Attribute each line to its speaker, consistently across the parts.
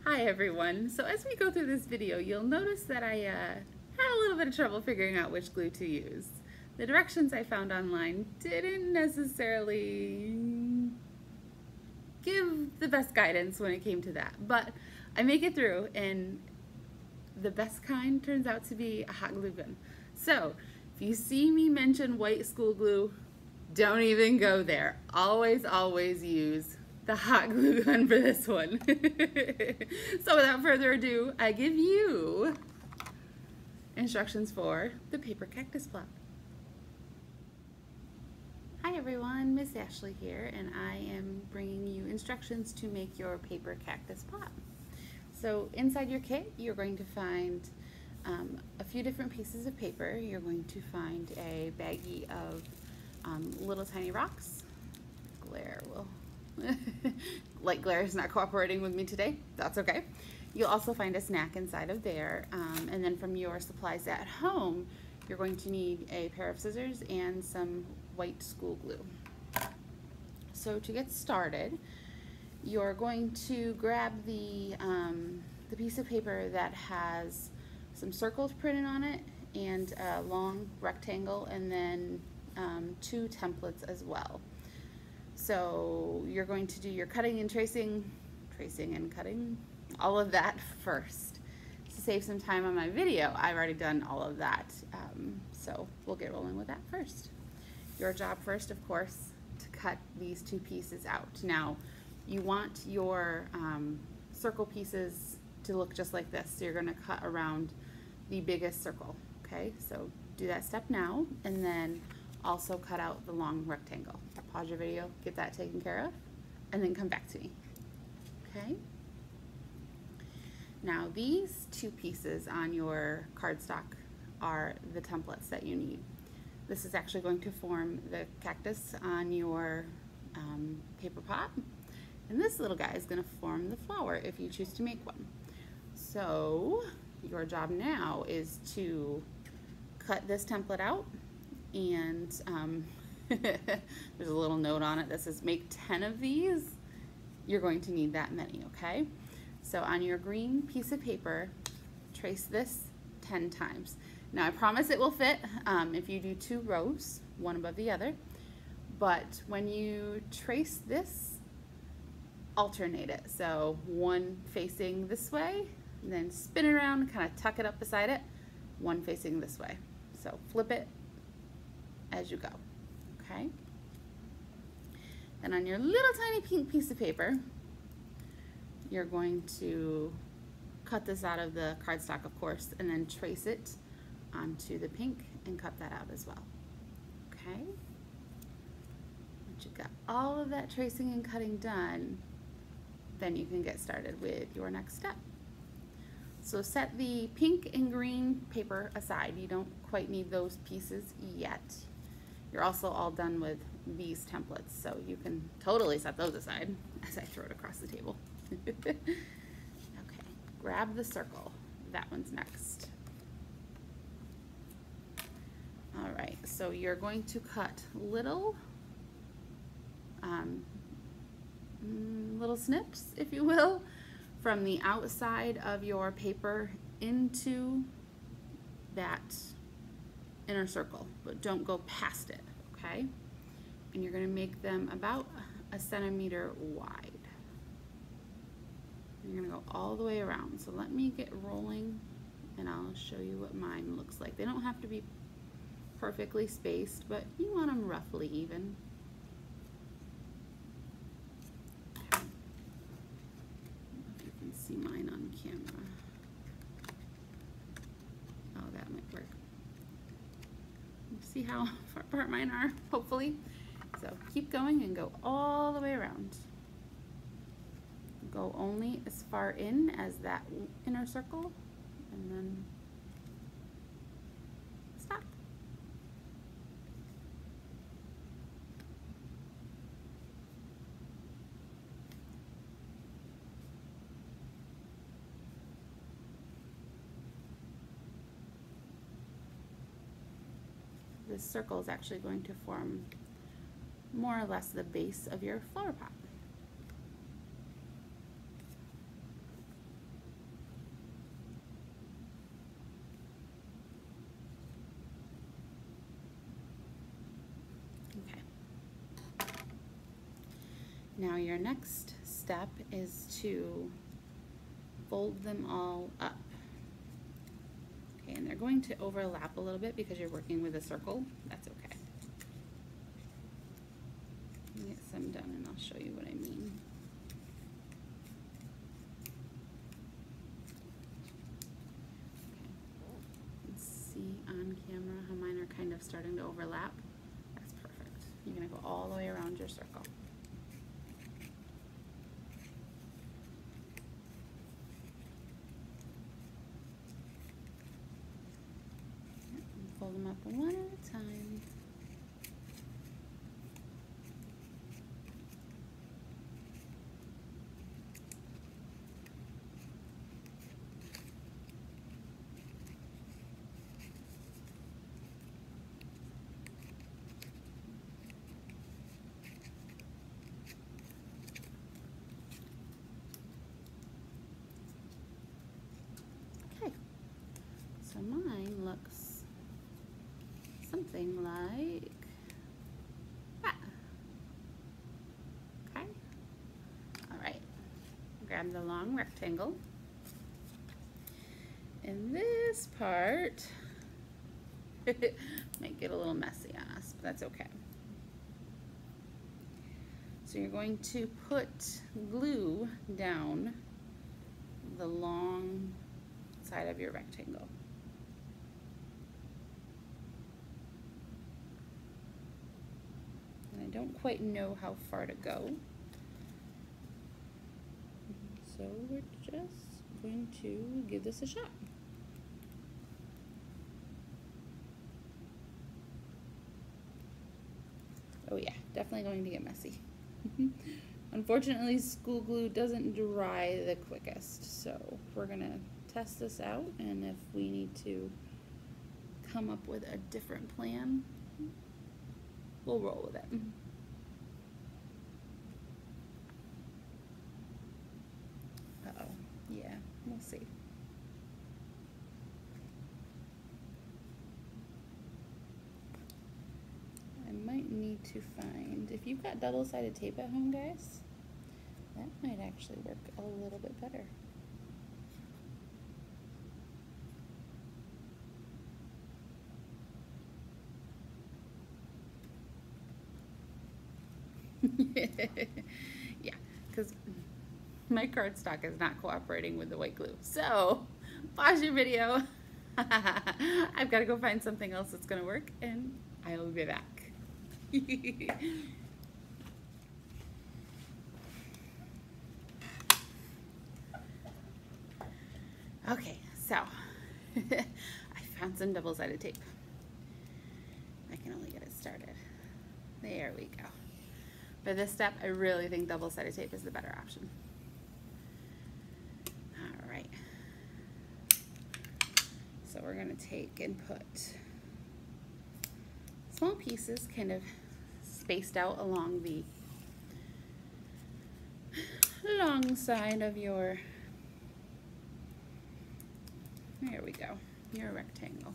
Speaker 1: Hi everyone. So as we go through this video, you'll notice that I had a little bit of trouble figuring out which glue to use. The directions I found online didn't necessarily give the best guidance when it came to that, but I make it through, and the best kind turns out to be a hot glue gun. So if you see me mention white school glue, don't even go there. Always use the hot glue gun for this one. So without further ado, I give you instructions for the paper cactus plot. Hi everyone, Miss Ashley here, and I am bringing you instructions to make your paper cactus plot. So inside your kit, you're going to find a few different pieces of paper. You're going to find a baggie of little tiny rocks. Glare will light glare is not cooperating with me today. That's okay. You'll also find a snack inside of there, and then from your supplies at home, you're going to need a pair of scissors and some white school glue. So to get started, you're going to grab the piece of paper that has some circles printed on it and a long rectangle, and then two templates as well. So you're going to do your cutting and tracing and cutting, all of that first. To save some time on my video, I've already done all of that, so we'll get rolling with that first. Your job first, of course, to cut these two pieces out. Now, you want your circle pieces to look just like this, so you're going to cut around the biggest circle, okay? So do that step now, and then also cut out the long rectangle. Pause your video, get that taken care of, and then come back to me, okay? Now these two pieces on your cardstock are the templates that you need. This is actually going to form the cactus on your paper pot, and this little guy is going to form the flower if you choose to make one. So your job now is to cut this template out, and there's a little note on it that says make 10 of these. You're going to need that many, okay? So on your green piece of paper, trace this 10 times. Now I promise it will fit if you do 2 rows, one above the other, but when you trace this, alternate it. So one facing this way, and then spin it around, kind of tuck it up beside it, one facing this way. So flip it as you go, okay? And on your little tiny pink piece of paper, you're going to cut this out of the cardstock, of course, and then trace it onto the pink and cut that out as well, okay? Once you've got all of that tracing and cutting done, then you can get started with your next step. So set the pink and green paper aside. You don't quite need those pieces yet. You're also all done with these templates, so you can totally set those aside as I throw it across the table. Okay, grab the circle. That one's next. All right, so you're going to cut little snips, if you will, from the outside of your paper into that inner circle, but don't go past it, okay? And you're going to make them about 1 centimeter wide. You're going to go all the way around. So let me get rolling and I'll show you what mine looks like. They don't have to be perfectly spaced, but you want them roughly even. Okay. You can see mine on camera. Oh, that might work. See how far apart mine are, hopefully. So keep going and go all the way around. Go only as far in as that inner circle, and then stop. This circle is actually going to form more or less the base of your flower pot. Now your next step is to fold them all up. Okay, and they're going to overlap a little bit because you're working with a circle. That's okay. Let me get some done and I'll show you what I mean. See on camera how mine are kind of starting to overlap. That's perfect. You're going to go all the way around your circle. And fold them up one at a time. So mine looks something like that. Okay. All right. Grab the long rectangle. And this part might get a little messy on us, but that's okay. So you're going to put glue down the long side of your rectangle. And I don't quite know how far to go. So we're just going to give this a shot. Oh yeah, definitely going to get messy. Unfortunately, school glue doesn't dry the quickest, so we're gonna test this out, and if we need to come up with a different plan, we'll roll with it. Uh-oh, yeah, we'll see. I might need to find, if you've got double-sided tape at home, guys, that might actually work a little bit better. Yeah, because my cardstock is not cooperating with the white glue. So, pause your video. I've got to go find something else that's going to work, and I will be back. Okay, so I found some double-sided tape. I can only get it started. There we go. For this step, I really think double-sided tape is the better option. All right. So we're going to take and put small pieces kind of spaced out along the long side of your, there we go, your rectangle.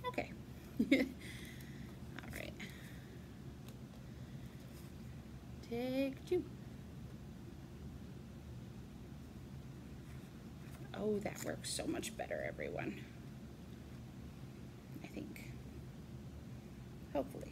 Speaker 1: Okay. All right. Take two. Oh, that works so much better, everyone. I think. Hopefully.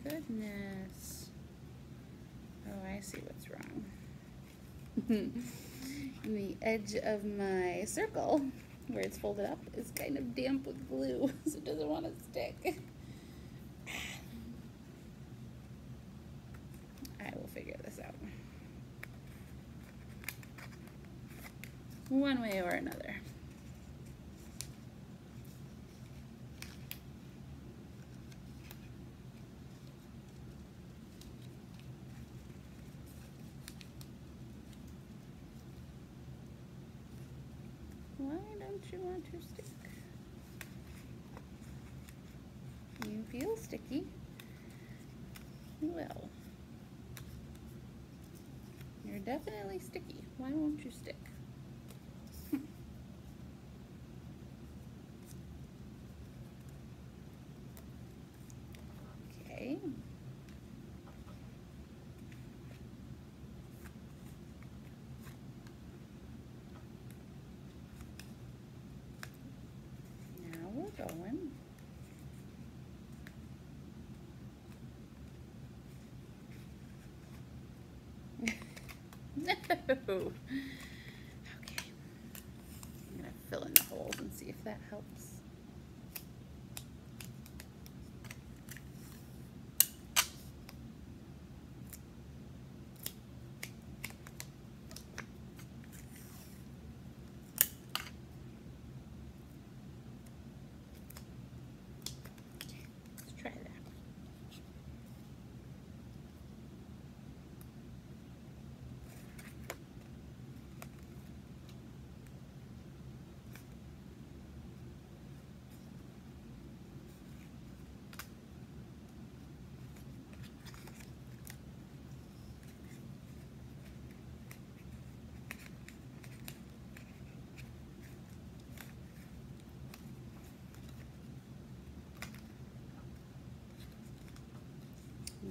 Speaker 1: Goodness. Oh, I see what's wrong. The edge of my circle, where it's folded up, is kind of damp with glue, so it doesn't want to stick. I will figure this out. One way or another. don't you want to stick? You feel sticky? Well, you're definitely sticky. Why won't you stick? Okay. Now we're going. No. Okay. I'm going to fill in the holes and see if that helps. Let's try that.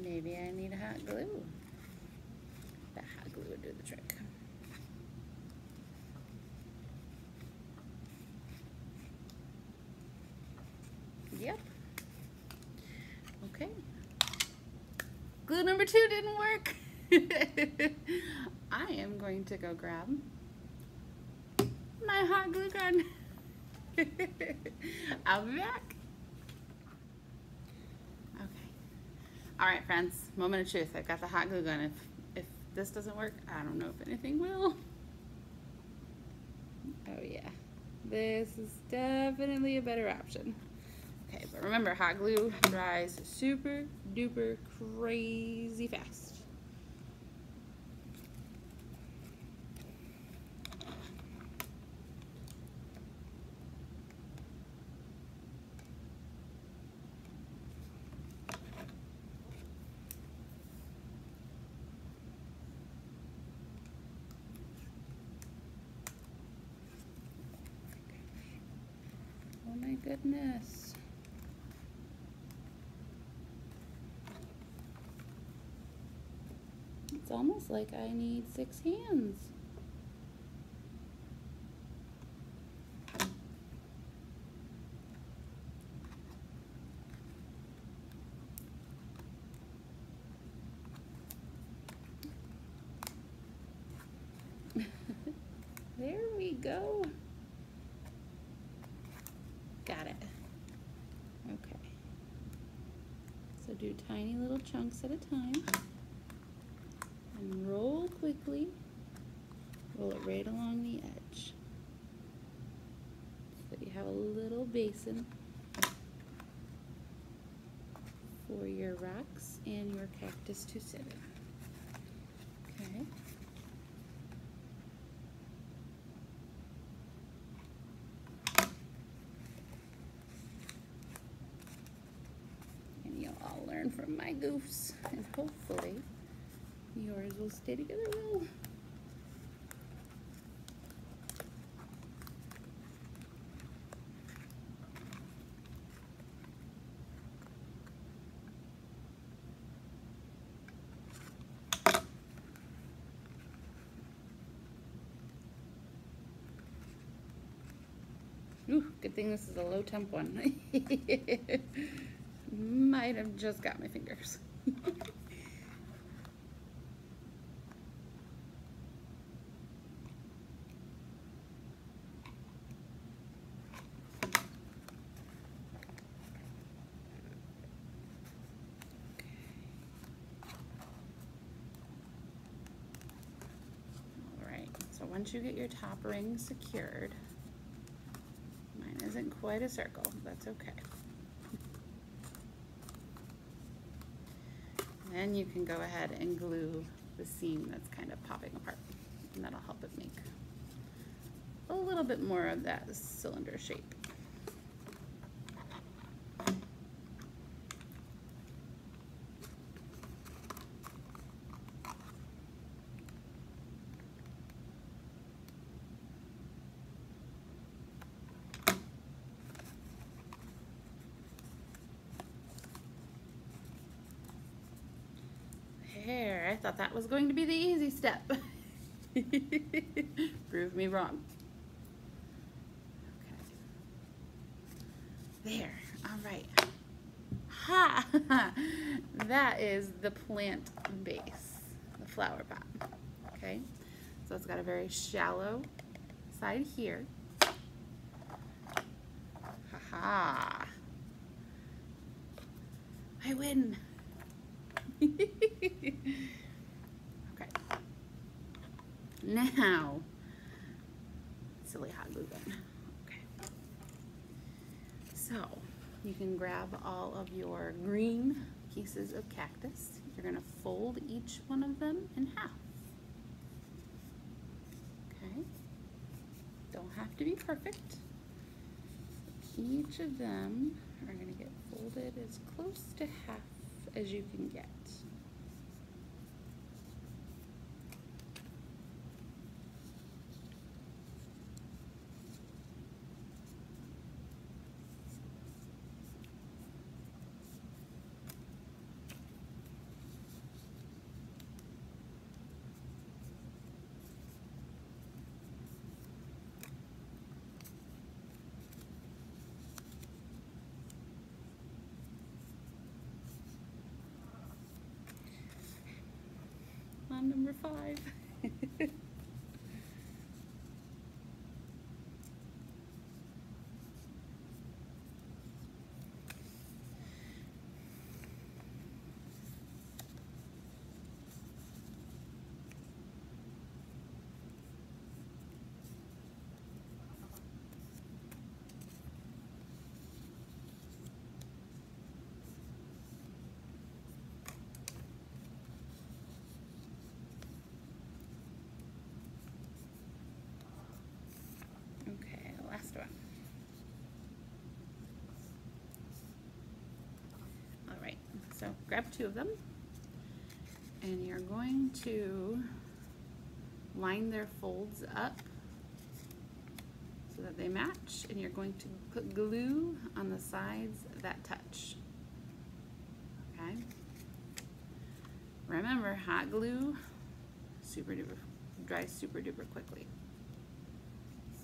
Speaker 1: Maybe I need hot glue. That hot glue would do the trick. Yep. Okay. Glue number 2 didn't work. I am going to go grab my hot glue gun. I'll be back. Okay. All right, friends, moment of truth. I've got the hot glue gun. If this doesn't work, I don't know if anything will. Oh yeah, this is definitely a better option. Okay, but remember, hot glue dries super duper crazy fast. Oh my goodness. It's almost like I need 6 hands. There we go. Got it. Okay. So do tiny little chunks at a time. And roll quickly. Roll it right along the edge. So that you have a little basin for your rocks and your cactus to sit in. Okay. And you'll all learn from my goofs, and hopefully yours will stay together well. Ooh, good thing this is a low temp one. Might have just got my fingers. Alright, so once you get your top ring secured, mine isn't quite a circle, that's okay. Then you can go ahead and glue the seam that's kind of popping apart, and that'll help it make a little bit more of that cylinder shape. There, I thought that was going to be the easy step. Prove me wrong. Okay. There, all right. Ha! That is the plant base, the flower pot. Okay, so it's got a very shallow side here. Ha-ha! I win! Okay. Now, silly hot glue gun. Okay. So, you can grab all of your green pieces of cactus. You're going to fold each one of them in half. Okay. Don't have to be perfect. Each of them are going to get folded as close to half as you can get. On number 5. Last one. All right, so grab 2 of them, and you're going to line their folds up so that they match, and you're going to put glue on the sides that touch. Okay? Remember, hot glue dries super duper quickly.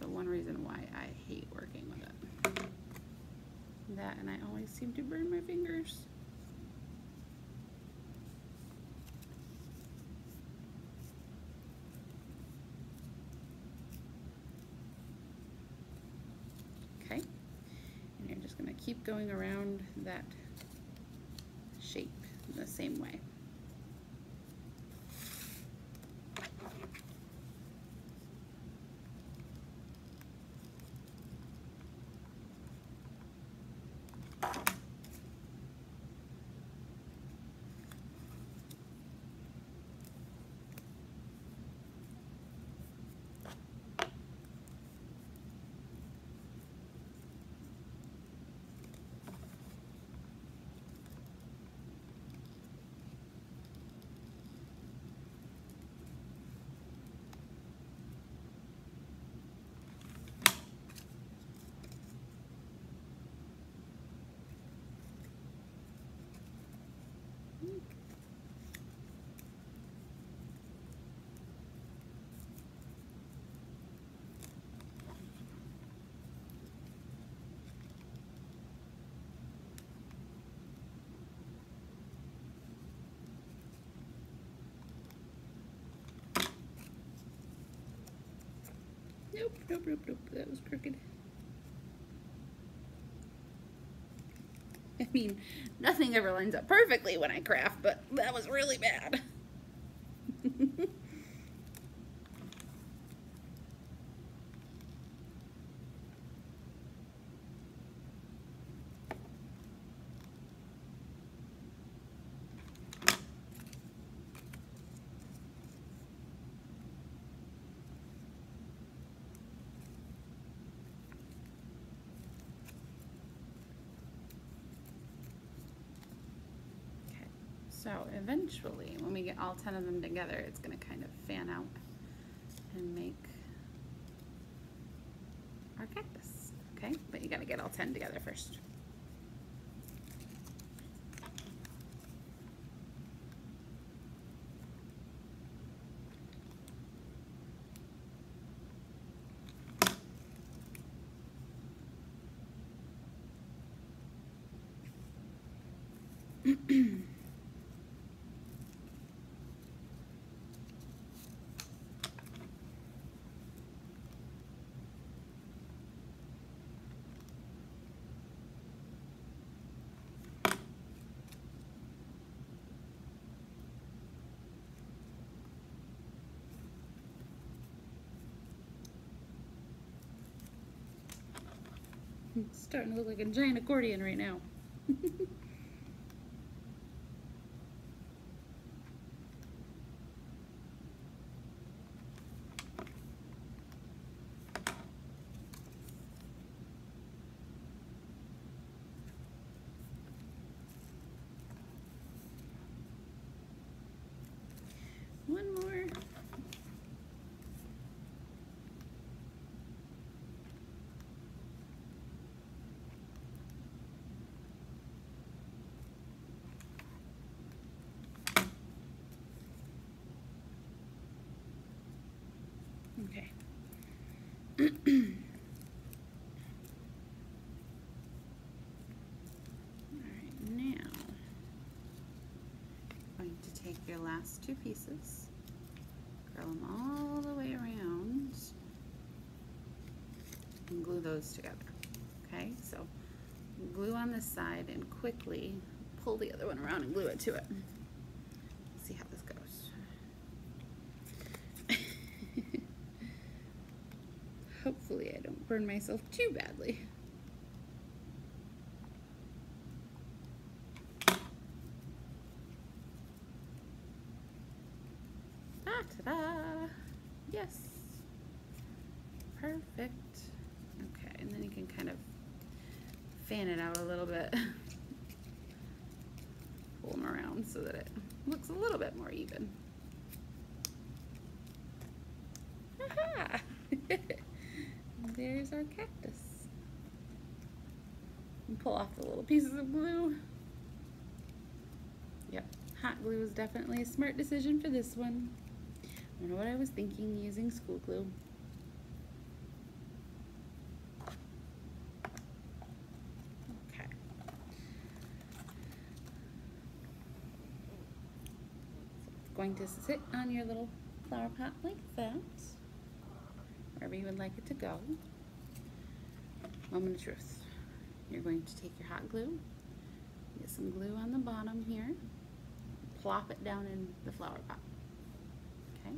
Speaker 1: So one reason why I hate working with it. That, and I always seem to burn my fingers. Okay, and you're just going to keep going around that shape the same way. Nope, that was crooked. I mean, nothing ever lines up perfectly when I craft, but that was really bad. So eventually, when we get all 10 of them together, it's going to kind of fan out and make our cactus. Okay, but you got to get all 10 together first. It's starting to look like a giant accordion right now. One more. Okay. All right, now I'm going to take your last two pieces, curl them all the way around, and glue those together. Okay, so glue on this side and quickly pull the other one around and glue it to it. See how this goes. Hopefully I don't burn myself too badly. Ta-da! Yes. Perfect. Okay, and then you can kind of fan it out a little bit. Pull them around so that it looks a little bit more even. Aha! There's our cactus. And pull off the little pieces of glue. Yep, hot glue was definitely a smart decision for this one. I don't know what I was thinking using school glue. Okay. So it's going to sit on your little flower pot like that, wherever you would like it to go. Moment of truth. You're going to take your hot glue, get some glue on the bottom here, plop it down in the flower pot. Okay.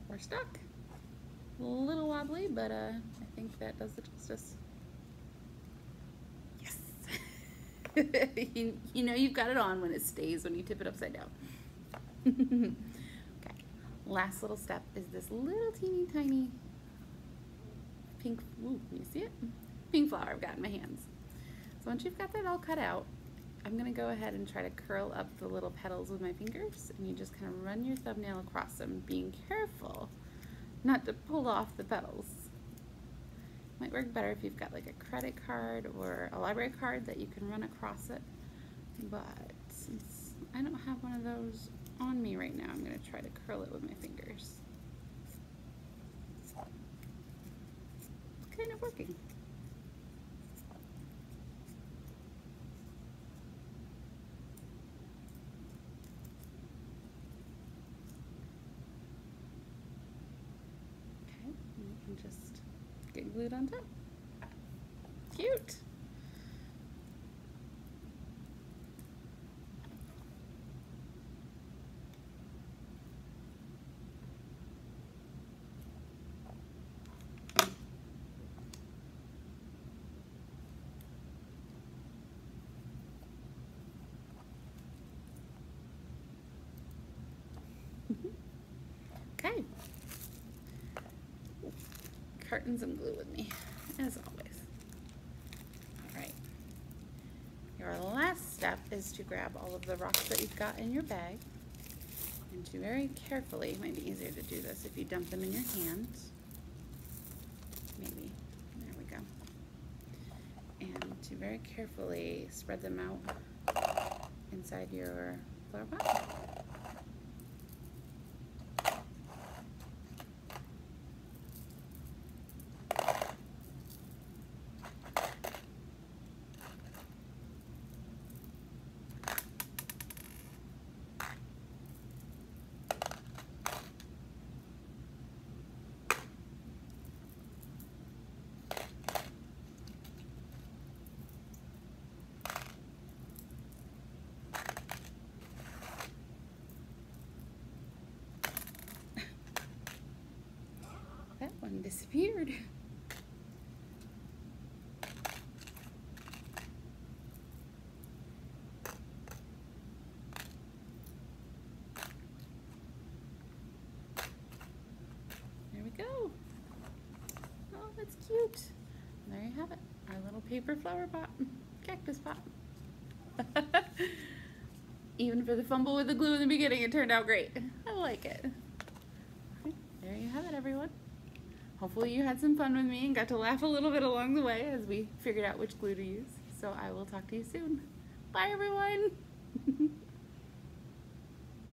Speaker 1: We're stuck. A little wobbly, but I think that does the justice. Yes! you know you've got it on when it stays when you tip it upside down. Okay, last little step is this little teeny tiny pink, ooh, can you see it? Pink flower I've got in my hands. So once you've got that all cut out, I'm gonna go ahead and try to curl up the little petals with my fingers, and you just kind of run your thumbnail across them, being careful not to pull off the petals. Might work better if you've got like a credit card or a library card that you can run across it, but since I don't have one of those on me right now, I'm gonna try to curl it with my fingers. It's kind of working. Just get glued on top. Cute. cartons of glue with me, as always. All right. Your last step is to grab all of the rocks that you've got in your bag and to very carefully, it might be easier to do this if you dump them in your hands. Maybe. There we go. And to very carefully spread them out inside your flower pot. That one disappeared. There we go. Oh, that's cute. There you have it. Our little paper flower pot, cactus pot. Even for the fumble with the glue in the beginning, it turned out great. I like it. There you have it, everyone. Hopefully you had some fun with me and got to laugh a little bit along the way as we figured out which glue to use. So I will talk to you soon. Bye, everyone.